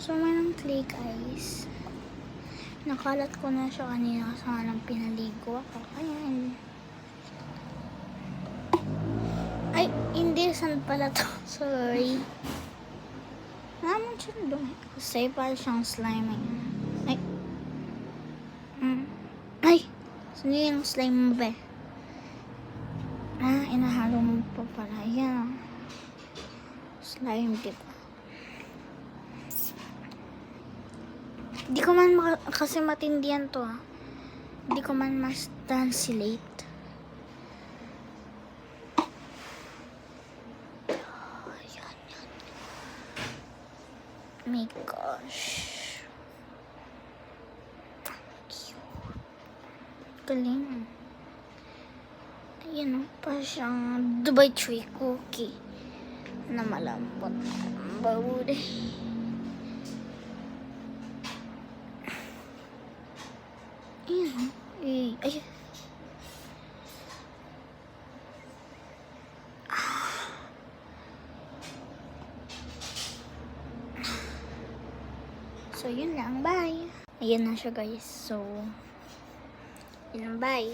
So, may ng clay guys. Nakalat ko na siya kanina kasi nga lang pinaligo ako. Ayan. Ay, hindi. Saan pala to? Sorry. Naman siya dumi. Kasi parang siyang slime. Ay. Ay. Saan yung slime mo ba? Ah, inahalo mo pa pala. Ayan. Slime, diba? Di ko man kasi matindihan to ah. Di ko man mas translate. Oh, yan. My gosh. Cute. Galing. Ayan o. Pa siyang Dubai Chewy cookie. Na malambot. Bawde. Ayan. Ay. So, yun lang. Bye. Ayan na siya, guys. So, yun lang. Bye.